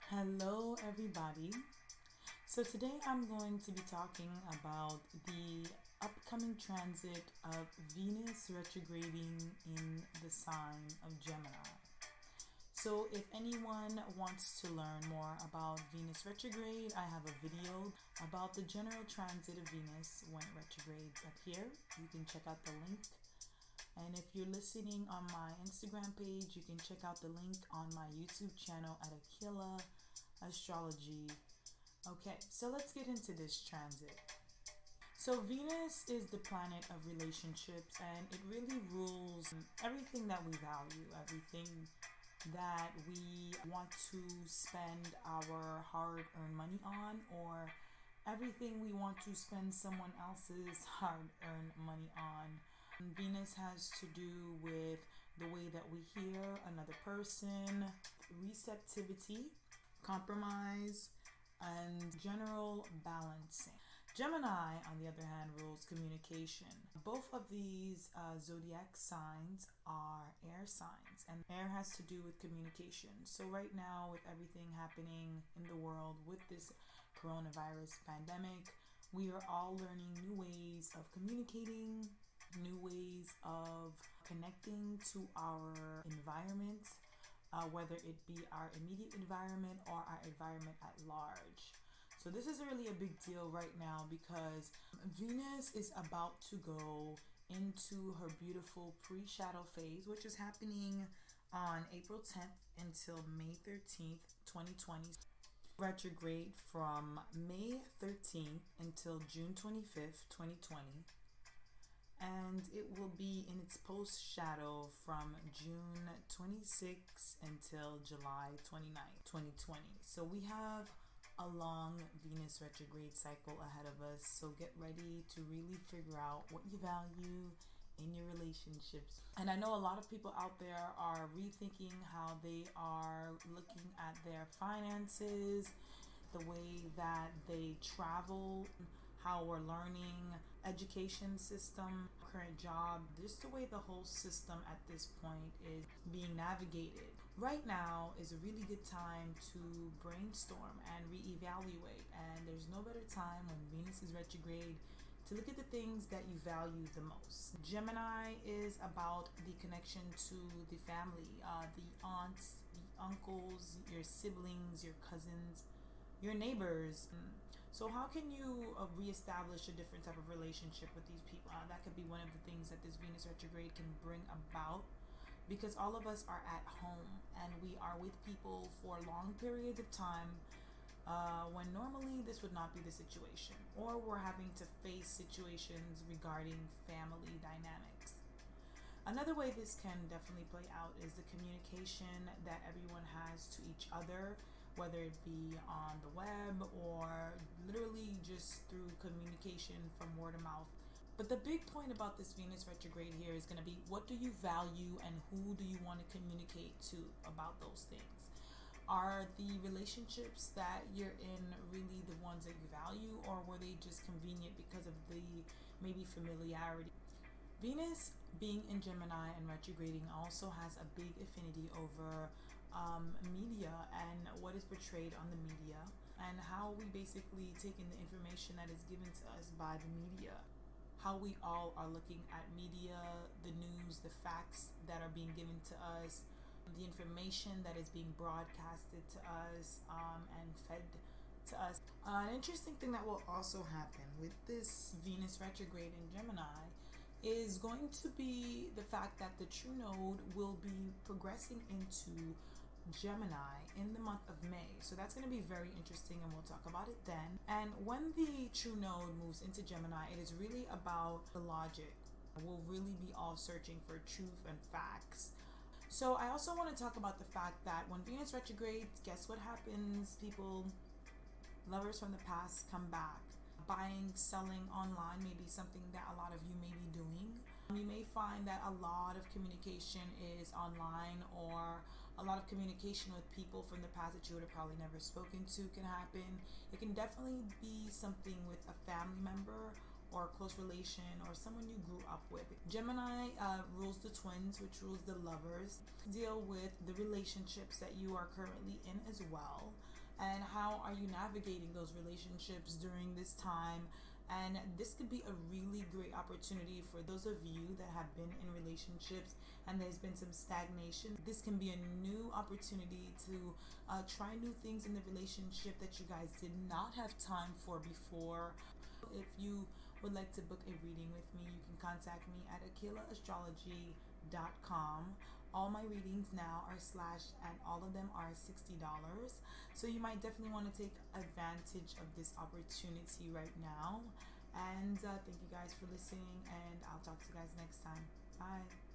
Hello, everybody. So, today I'm going to be talking about the upcoming transit of Venus retrograding in the sign of Gemini. So, if anyone wants to learn more about Venus retrograde, I have a video about the general transit of Venus when it retrogrades up here. You can check out the link. And if you're listening on my Instagram page, you can check out the link on my YouTube channel at Aquila Astrology. Okay, so let's get into this transit. So Venus is the planet of relationships, and it really rules everything that we value, everything that we want to spend our hard-earned money on, or everything we want to spend someone else's hard-earned money on. Venus has to do with the way that we hear another person, receptivity, compromise, and general balancing. Gemini, on the other hand, rules communication. Both of these zodiac signs are air signs, and air has to do with communication. So right now, with everything happening in the world with this coronavirus pandemic, we are all learning new ways of communicating, new ways of connecting to our environment, whether it be our immediate environment or our environment at large. So this is really a big deal right now because Venus is about to go into her beautiful pre-shadow phase, which is happening on April 10th until May 13th, 2020. Retrograde from May 13th until June 25th, 2020. And it will be in its post shadow from June 26 until July 29, 2020. So we have a long Venus retrograde cycle ahead of us. So get ready to really figure out what you value in your relationships. And I know a lot of people out there are rethinking how they are looking at their finances, the way that they travel, how we're learning, education system, current job, just the way the whole system at this point is being navigated. Right now is a really good time to brainstorm and reevaluate, and there's no better time when Venus is retrograde to look at the things that you value the most. Gemini is about the connection to the family, the aunts, the uncles, your siblings, your cousins, your neighbors. So how can you reestablish a different type of relationship with these people? That could be one of the things that this Venus retrograde can bring about, because all of us are at home and we are with people for long periods of time when normally this would not be the situation, or we're having to face situations regarding family dynamics. Another way this can definitely play out is the communication that everyone has to each other, whether it be on the web or literally just through communication from word of mouth. But the big point about this Venus retrograde here is going to be, what do you value and who do you want to communicate to about those things? Are the relationships that you're in really the ones that you value, or were they just convenient because of the maybe familiarity? Venus being in Gemini and retrograding also has a big affinity over media and what is portrayed on the media, and how we basically take in the information that is given to us by the media, how we all are looking at media, the news, the facts that are being given to us, the information that is being broadcasted to us and fed to us. An interesting thing that will also happen with this Venus retrograde in Gemini is going to be the fact that the true node will be progressing into Gemini in the month of May. So that's going to be very interesting, and we'll talk about it then. And when the true node moves into Gemini, it is really about the logic. We'll really be all searching for truth and facts. So I also want to talk about the fact that when Venus retrogrades, guess what happens? People, lovers from the past come back. Buying, selling online may be something that a lot of you may be doing. You may find that a lot of communication is online, or a lot of communication with people from the past that you would have probably never spoken to can happen. It can definitely be something with a family member or a close relation or someone you grew up with. Gemini rules the twins, which rules the lovers. Deal with the relationships that you are currently in as well. and how are you navigating those relationships during this time. And this could be a really great opportunity for those of you that have been in relationships and there's been some stagnation. This can be a new opportunity to try new things in the relationship that you guys did not have time for before. If you would like to book a reading with me, you can contact me at aquilaastrology.com. All my readings now are slashed and all of them are $60. So you might definitely want to take advantage of this opportunity right now. And thank you guys for listening, and I'll talk to you guys next time. Bye.